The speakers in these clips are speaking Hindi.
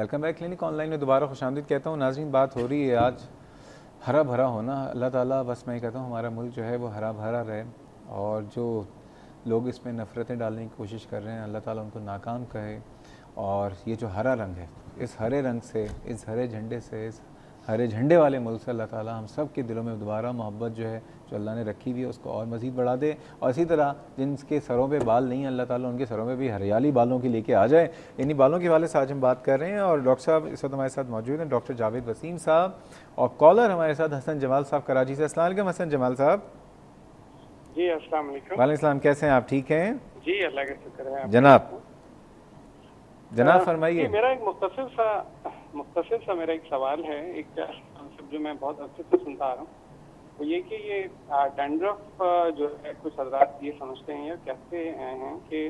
वेलकम बैक क्लिनिक ऑनलाइन में दोबारा खुशामदीद कहता हूँ। नाज़रीन, बात हो रही है आज हरा भरा होना। अल्लाह ताला बस मैं कहता हूँ हमारा मुल्क जो है वो हरा भरा रहे, और जो लोग इसमें नफ़रतें डालने की कोशिश कर रहे हैं अल्लाह ताला उनको नाकाम कहे। और ये जो हरा रंग है, इस हरे रंग से, इस हरे झंडे से, इस हरे झंडे वाले मुल्क से अल्लाह ताला हम सब के दिलों में दोबारा मोहब्बत जो है जो अल्लाह ने रखी हुई है उसको और मज़ीद बढ़ा दे। और इसी तरह जिनके सरों पे बाल नहीं है अल्लाह ताला उनके सरों में भी हरियाली बालों की लेके आ जाए। इन्हीं बालों के हवाले से आज हम बात कर रहे हैं और डॉक्टर साहब इस वक्त हमारे साथ मौजूद हैं, डॉक्टर जावेद वसीम साहब, और कॉलर हमारे साथ हसन जमाल साहब कराची से। अस्सलाम वालेकुम हसन जमाल साहब। जी अस्सलाम वालेकुम। वालेकुम सलाम, कैसे हैं आप? ठीक हैं जी, अल्लाह का शुक्र है। जनाब फरमाइए। मेरा एक मुख्तसर सा मेरा एक सवाल है, एक कॉन्सेप्ट जो मैं बहुत अच्छे से सुनता आ रहा हूँ, वो ये कि ये डैंड्रफ जो है कुछ हजरात ये समझते हैं या कहते हैं कि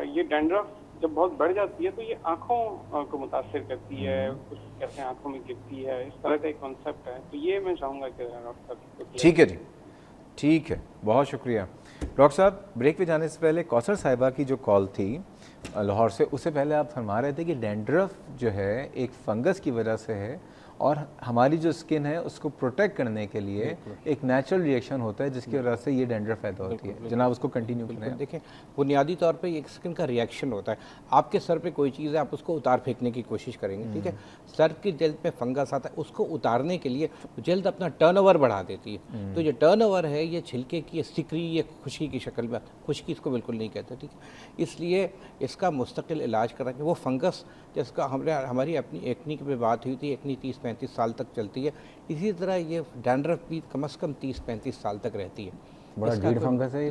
ये डैंड्रफ जब बहुत बढ़ जाती है तो ये आँखों को मुतासर करती है, कुछ कहते हैं आँखों में गिरती है, इस तरह का एक कॉन्सेप्ट है। तो ये मैं चाहूँगा कि डॉक्टर साहब। ठीक है जी, ठीक है, बहुत शुक्रिया डॉक्टर साहब। ब्रेक पे जाने से पहले कौसर साहिबा की जो कॉल थी लाहौर से, उससे पहले आप फरमा रहे थे कि डैंड्रफ जो है एक फंगस की वजह से है और हमारी जो स्किन है उसको प्रोटेक्ट करने के लिए एक नेचुरल रिएक्शन होता है जिसकी वजह से ये डैंड्रफ पैदा होती है। जनाब उसको कंटिन्यू करें। देखें, बुनियादी तौर पे एक स्किन का रिएक्शन होता है। आपके सर पे कोई चीज़ है, आप उसको उतार फेंकने की कोशिश करेंगे, ठीक है। सर की जल्द में फंगस आता है, उसको उतारने के लिए जल्द अपना टर्नओवर बढ़ा देती है। तो ये टर्नओवर है, ये छिलके की सिकरी या खुश्की की शक्ल में, खुश्की इसको बिल्कुल नहीं कहते, ठीक है। इसलिए इसका मुस्तकिल इलाज कराएंगे। वो फंगस जिसका हमारी अपनी एक्नी की बात हुई थी, एक्नी 30-35 साल तक चलती है, इसी तरह ये डैंड्रफ भी कम से कम 30-35 साल तक रहती है। बड़ा ढीठ फंगस है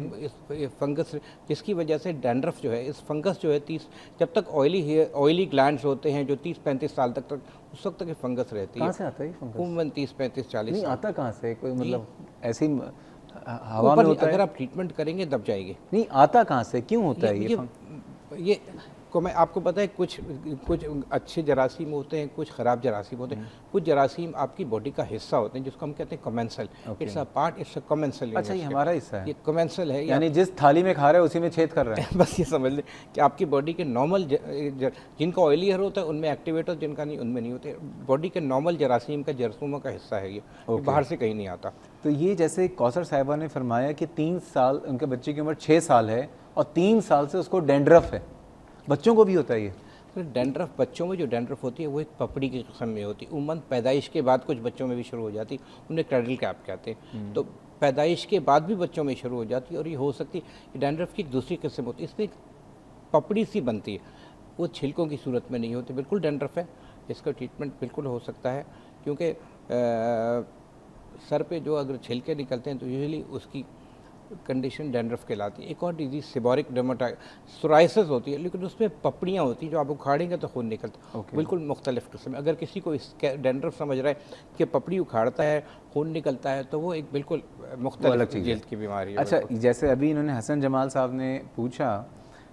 ये फंगस, जिसकी वजह से डैंड्रफ जो है, इस फंगस जो है 30, जब तक ऑयली ग्लैंड्स होते हैं जो 30-35 साल तक उस वक्त तक ये फंगस रहती है। कहाँ से आता है ये फंगस? उम्र 30-35-40 नहीं, साल। आता कहाँ से? कोई मतलब ऐसी हवा में होता है? अगर आप ट्रीटमेंट करेंगे दब जाएगी। नहीं, आता कहाँ से, क्यों होता है ये को मैं आपको पता है, कुछ अच्छे जरासीम होते हैं, कुछ ख़राब जरासीम होते हैं। कुछ जरासीम आपकी बॉडी का हिस्सा होते हैं जिसको हम कहते हैं commensal. It's a part, it's a commensal. अच्छा, ये हमारा हिस्सा है, ये कमेंसल है, यानी जिस थाली में खा रहे हैं उसी में छेद कर रहे हैं। बस ये समझ लें कि आपकी बॉडी के नॉर्मल जिनका ऑयली हेयर होता है उनमें एक्टिवेट होता है, जिनका नहीं उनमें नहीं होते। बॉडी के नॉर्मल जरासीम का, जरासीमों का हिस्सा है ये, बाहर से कहीं नहीं आता। तो ये जैसे कौसर साहिबा ने फरमाया कि 3 साल, उनके बच्चे की उम्र 6 साल है और 3 साल से उसको डैंड्रफ है, बच्चों को भी होता है ये? तो डैंड्रफ, बच्चों में जो डैंड्रफ होती है वो एक पपड़ी की किस्म में होती है। उम्मन पैदाइश के बाद कुछ बच्चों में भी शुरू हो जाती है, उन्हें क्रैडल कैप कहते हैं। तो पैदाइश के बाद भी बच्चों में शुरू हो जाती है। और ये हो सकती है डैंड्रफ की एक दूसरी किस्म होती है, इसमें एक पपड़ी सी बनती है, वो छिलकों की सूरत में नहीं होती। बिल्कुल डैंड्रफ है, इसका ट्रीटमेंट बिल्कुल हो सकता है, क्योंकि सर पे जो अगर छिलके निकलते हैं तो यूजुअली उसकी कंडीशन डैंड्रफ कहलाती है। एक और डिजीज सेबोरिक सोराइसिस होती है, लेकिन उसमें पपड़ियाँ होती हैं जो आप उखाड़ेंगे तो खून निकलता है। बिल्कुल मुख्तलिफ किस्म। अगर किसी को डैंड्रफ समझ रहा है कि पपड़ी उखाड़ता है, खून निकलता है, तो वो एक बिल्कुल मुख्तलिफ जल्द की बीमारी है। अच्छा, जैसे अभी इन्होंने हसन जमाल साहब ने पूछा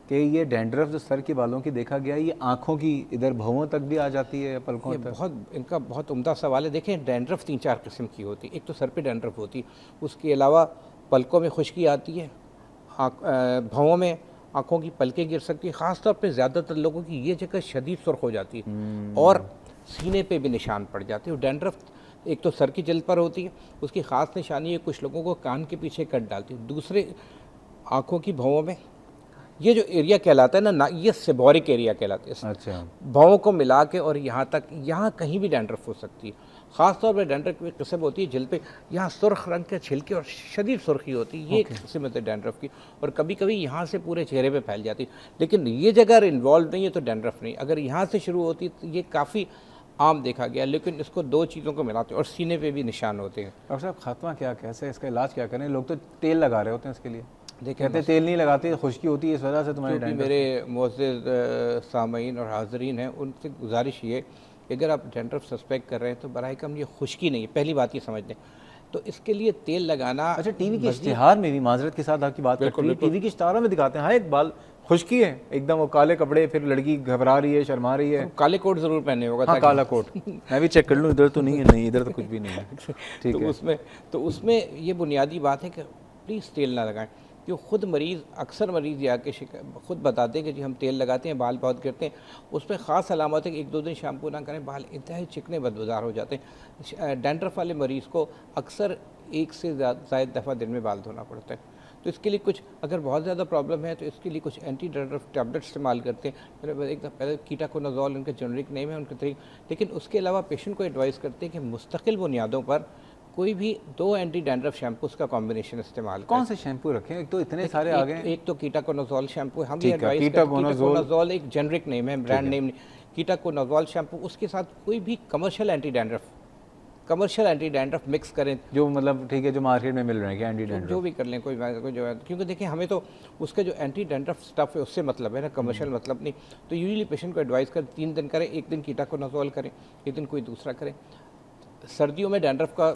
कि ये डैंड्रफ जो सर के बालों की देखा गया, ये आँखों की इधर भौहों तक भी आ जाती है, पलकों तक? इनका बहुत उम्दा सवाल है। देखें, डैंड्रफ 3-4 किस्म की होती है। एक तो सर पे डैंड्रफ होती है, उसके अलावा पलकों में खुश्की आती है, भौहों में आँखों की पलकें गिर सकती है। ख़ास तौर पे ज़्यादातर लोगों की ये जगह शदीद सुर्ख हो जाती है और सीने पे भी निशान पड़ जाते हैं। डैंड्रफ एक तो सर की जल्द पर होती है, उसकी ख़ास निशानी है कुछ लोगों को कान के पीछे कट डालती है। दूसरे आँखों की भौहों में ये जो एरिया कहलाता है ना, ये सेबोरिक एरिया कहलाता है। अच्छा, भौहों को मिला के और यहाँ तक, यहाँ कहीं भी डैंड्रफ हो सकती है। ख़ास तौर पर डैंड्रफ की किस्म होती है जल्द पे, यहाँ सुर्ख रंग के छिलके और शदीद सुर्खी होती है, ये एक किस्म होती है डैंड्रफ की। और कभी कभी यहाँ से पूरे चेहरे पे फैल जाती है, लेकिन ये जगह इन्वॉल्व नहीं है तो डैंड्रफ नहीं। अगर यहाँ से शुरू होती तो ये काफ़ी आम देखा गया, लेकिन इसको 2 चीज़ों को मिलाते हैं और सीने पे भी निशान होते हैं। डॉक्टर साहब, खात्मा क्या, कैसे इसका इलाज क्या करें? लोग तो तेल लगा रहे होते हैं इसके लिए, देखिए कहते तेल नहीं लगाते, खुश्की होती है, इस वजह से तुम्हारे क्योंकि मेरे मुअज़्ज़िज़ सामईन और हाज़रीन हैं, उनसे गुजारिश ये कि अगर आप डैंड्रफ सस्पेक्ट कर रहे हैं तो बराए कम ये खुश्की नहीं है, पहली बात ये समझ लें। तो इसके लिए तेल लगाना। अच्छा, टीवी के इश्तिहार में भी, माजरत के साथ आपकी बात करते हैं, टीवी के इश्तिहारों में दिखाते हैं, हाँ एक बाल खुश्की है एकदम, वो काले कपड़े, फिर लड़की घबरा रही है, शर्मा रही है, काले कोट ज़रूर पहने होगा। हाँ, काला कोट। मैं भी चेक कर लूँ, इधर तो नहीं है, नहीं इधर तो कुछ भी नहीं है। ठीक है। तो उसमें ये बुनियादी बात है कि प्लीज़ तेल ना लगाएं। जो खुद मरीज़ अक्सर मरीज़ ये आके खुद बताते हैं कि जी हम तेल लगाते हैं, बाल बहुत गिरते हैं। उस पर ख़ास अलामत है कि 1-2 दिन शैम्पू ना करें, बाल इंतहाई चिकने बदबूदार हो जाते हैं। डैंड्रफ वाले मरीज़ को अक्सर 1 से ज़ायद दफ़ा दिन में बाल धोना पड़ता है। तो इसके लिए कुछ अगर बहुत ज़्यादा प्रॉब्लम है तो इसके लिए कुछ एंटी डैंड्रफ टैबलेट इस्तेमाल करते हैं। पहले कीटाकोनाज़ोल उनका जेनरिक नेम है उनके तरीके, लेकिन उसके अलावा पेशेंट को एडवाइस करते हैं कि मुस्तकिल बुनियादों पर कोई भी 2 एंटी डैंड्रफ शैम्पूस का कॉम्बिनेशन इस्तेमाल करें। कौन से शैम्पू रखें? एक तो इतने सारे आ गए। एक तो कीटाकोनाज़ोल शैम्पू, हम ठीक ये है, एडवाइस कीटाकोनाज़ोल एक जेनरिक नेम है, ब्रांड नेम नहीं। कीटाकोनाज़ोल शैम्पू, उसके साथ कोई भी कमर्शियल एंटी डैंड्रफ मिक्स करें, जो मतलब ठीक है, जो मार्केट में मिल रहे हैं क्या एंटी डैंड्रफ? जो भी कर लें, कोई जो है, क्योंकि देखिए हमें तो उसके जो एंटी डैंड्रफ स्टफ है उससे मतलब है ना, कमर्शियल मतलब नहीं। तो यूजुअली पेशेंट को एडवाइस कर 3 दिन करें, 1 दिन कीटाकोनाज़ोल करें, 1 दिन कोई दूसरा करें। सर्दियों में डैंड्रफ का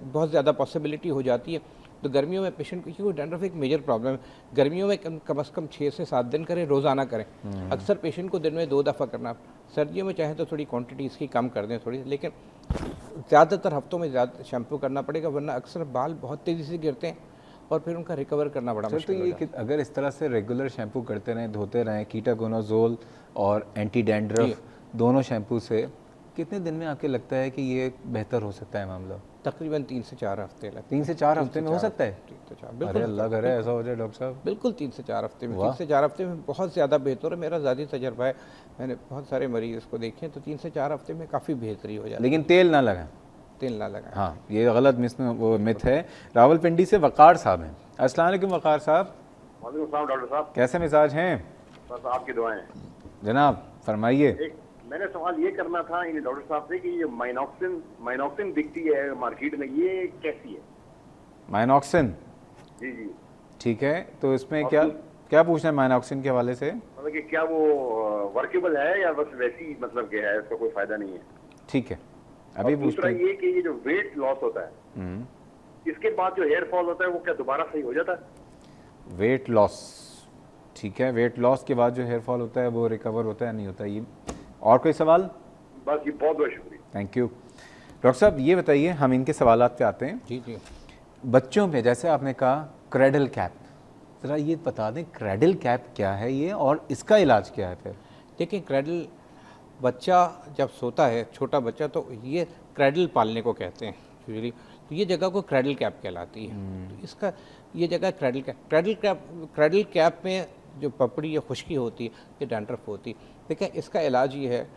बहुत ज़्यादा पॉसिबिलिटी हो जाती है, तो गर्मियों में पेशेंट को, क्योंकि डैंड्रफ एक मेजर प्रॉब्लम है, गर्मियों में कम से कम 6 से 7 दिन करें, रोज़ाना करें। अक्सर पेशेंट को दिन में 2 दफ़ा करना। सर्दियों में चाहे तो थोड़ी क्वांटिटी इसकी कम कर दें थोड़ी, लेकिन ज़्यादातर हफ्तों में ज़्यादा शैम्पू करना पड़ेगा, वरना अक्सर बाल बहुत तेज़ी से गिरते हैं और फिर उनका रिकवर करना बड़ा तो मुश्किल हो जाता है। अगर इस तरह से रेगुलर शैम्पू करते रहें, धोते रहें, कीटाकोनाज़ोल और एंटी डैंड्रफ दोनों शैम्पू से, कितने दिन में आपके लगता है कि ये बेहतर हो सकता है मामला? तकरीबन 3 से 4 हफ्ते लगते हैं। 3 से 4 हफ्ते में हो सकता है? 3 से 4, अरे बिल्कुल अल्लाह करे ऐसा हो जाए डॉक्टर साहब। बिल्कुल 3 से 4 हफ्ते में, 3 से 4 हफ्ते में बहुत ज़्यादा बेहतर है। मेरा ज़्यादा तजर्बा है, मैंने बहुत सारे मरीज़ इसको देखे हैं, तो 3 से 4 हफ्ते में काफ़ी बेहतरी हो जाती है। लेकिन तेल ना लगाएं, तेल ना लगाएं। हाँ, ये गलत वो मिथ है। रावलपिंडी से वक़ार साहब हैं। अस्सलाम वालेकुम वक़ार साहब। वालेकुम सलाम डॉक्टर साहब, कैसे मिजाज हैं? बस आपकी दुआएं। जनाब फरमाइए। एक मैंने सवाल ये करना था ये डॉक्टर साहब से कि ये माइनॉक्सिन दिखती है मार्केट में, ये कैसी है? माइनॉक्सिन, जी जी, ठीक है, तो इसमें और क्या पूछना है माइनॉक्सिन के हवाले से? मतलब कि क्या वो वर्केबल है या बस वैसी मतलब के है, इसका कोई फायदा नहीं है? ठीक है, अभी और दूसरा पूछते हैं। ये कि ये जो वेट लॉस होता है, इसके बाद जो हेयर फॉल होता है वो क्या दोबारा सही हो जाता है? वेट लॉस, ठीक है, वेट लॉस के बाद जो हेयर फॉल होता है वो रिकवर होता है नहीं होता? ये और कोई सवाल? बस ये, बहुत बहुत शुक्रिया। Thank you. डॉक्टर साहब ये बताइए, हम इनके सवालात पे आते हैं। जी जी, बच्चों में जैसे आपने कहा क्रैडल कैप, ज़रा ये बता दें क्रैडल कैप क्या है ये और इसका इलाज क्या है फिर? देखिए क्रैडल, बच्चा जब सोता है, छोटा बच्चा, तो ये क्रैडल पालने को कहते हैं यूजुअली, तो ये जगह को क्रैडल कैप कहलाती है। तो इसका ये जगह क्रैडल कैप में जो पपड़ी या खुश्की होती है, ये डैंड्रफ होती है। देखिए इसका इलाज ये है,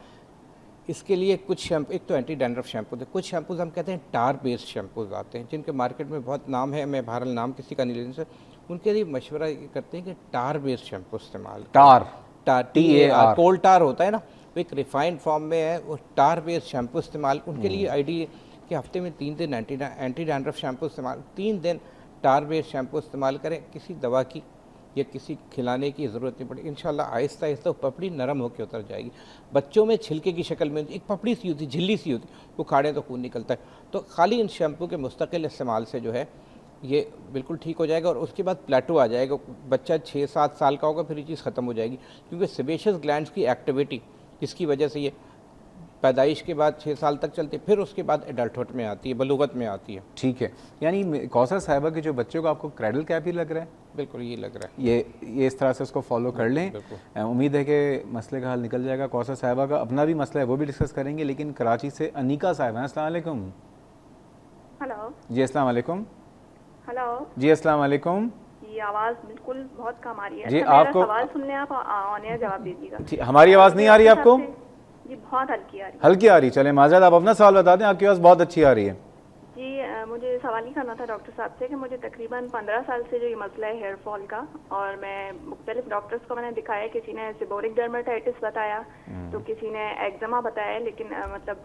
इसके लिए कुछ शैम्पू, एक तो एंटी डैंड्रफ शैम्पू थे, कुछ शैम्पूज हम कहते हैं टार बेस्ड शैम्पूज आते हैं, जिनके मार्केट में बहुत नाम है, मैं बहरहाल नाम किसी का नहीं लेने से, उनके लिए मशवरा ये करते हैं कि टार बेस्ड शैम्पू इस्तेमाल करें। TAR कोल टार होता है ना, वो एक रिफाइंड फॉर्म में है, वो टार बेस्ड शैम्पू इस्तेमाल, उनके लिए आइडिया कि हफ्ते में 3 दिन एंटी डैंड्रफ शैम्पू इस्तेमाल, 3 दिन टार बेस्ड शैम्पू इस्तेमाल करें, किसी दवा की या किसी खिलाने की ज़रूरत नहीं पड़ेगी। इंशाल्लाह आहिस्ता आहिस्ता पपड़ी नरम होकर उतर जाएगी। बच्चों में छिलके की शक्ल में एक पपड़ी सी होती, झिल्ली सी होती, वो खाड़े तो खून निकलता है। तो खाली इन शैम्पू के मुस्तकिल इस्तेमाल से जो है ये बिल्कुल ठीक हो जाएगा और उसके बाद प्लेटो आ जाएगा। बच्चा 6-7 साल का होगा फिर ये चीज़ ख़त्म हो जाएगी, क्योंकि सेबेशियस ग्लैंड्स की एक्टिविटी जिसकी वजह से ये पैदाइश के बाद 6 साल तक चलती है, फिर उसके बाद एडल्टहुड में आती है, बलूगत में आती है। ठीक है, यानी कौसर साहिबा के जो बच्चों को आपको क्रैडल कैप ही लग रहा है? बिल्कुल ये लग रहा है। ये इस तरह से उसको फॉलो कर लें, उम्मीद है कि मसले का हल निकल जाएगा। कौसर साहिबा का अपना भी मसला है, वो भी डिस्कस करेंगे, लेकिन कराची से अनीका साहिबा हैं। अस्सलाम वालेकुम। हेलो जी अस्सलाम वालेकुम। हेलो जी अस्सलाम वालेकुम। जी, आवाज़ बिल्कुल बहुत कम आ रही है। जी, अच्छा, मेरा आपको सवाल सुनने आप ऑन एयर जवाब दीजिएगा। जी, हमारी आवाज़ नहीं आ रही है आपको? जी बहुत हल्की आ रही है। हल्की आ रही, चले माजद आप अपना सवाल बता दें, आपकी आवाज़ बहुत अच्छी आ रही है। जी मुझे सवाल ही करना था डॉक्टर साहब से कि मुझे तकरीबन 15 साल से जो ये मसला है हेयर फॉल का, और मैं मुख्तलिफ डॉक्टर्स को मैंने दिखाया, किसी ने सेबोरिक डर्मेटाइटिस बताया, तो किसी ने एक्जिमा बताया, लेकिन मतलब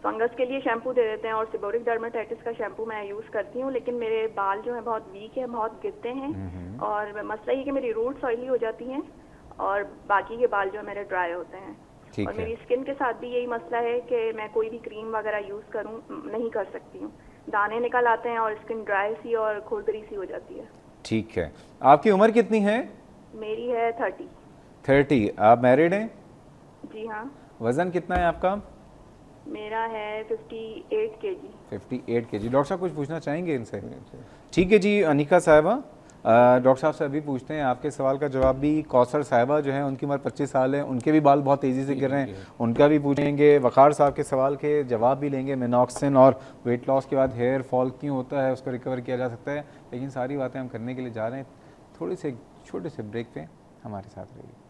फंगस के लिए शैम्पू दे देते हैं और सेबोरिक डर्मेटाइटिस का शैम्पू मैं यूज़ करती हूँ, लेकिन मेरे बाल जो है बहुत वीक है, बहुत गिरते हैं, और मसला ये कि मेरी रूट्स ऑयली हो जाती हैं और बाकी के बाल जो है मेरे ड्राई होते हैं। ठीक और है। मेरी स्किन के साथ भी यही मसला है कि मैं कोई भी क्रीम वगैरह यूज़ करूँ नहीं कर सकती हूँ, दाने निकल आते हैं और स्किन ड्राई सी और खुरदरी सी हो जाती है। ठीक है, आपकी उम्र कितनी है? मेरी है 30। 30। आप मैरिड हैं? जी हाँ। वज़न कितना है आपका? मेरा है 58 kg। 58 kg। डॉक्टर साहब कुछ पूछना चाहेंगे इनसे? ठीक है जी अनिका साहिबा, डॉक्टर साहब से अभी पूछते हैं आपके सवाल का जवाब भी। कौसर साहिबा जो है उनकी उम्र 25 साल है, उनके भी बाल बहुत तेज़ी से गिर रहे हैं, उनका भी पूछेंगे। वक़ार साहब के सवाल के जवाब भी लेंगे। मिनॉक्सिन और वेट लॉस के बाद हेयर फॉल क्यों होता है, उसको रिकवर किया जा सकता है, लेकिन सारी बातें हम करने के लिए जा रहे हैं थोड़ी से छोटे से ब्रेक पे। हमारे साथ रहिए।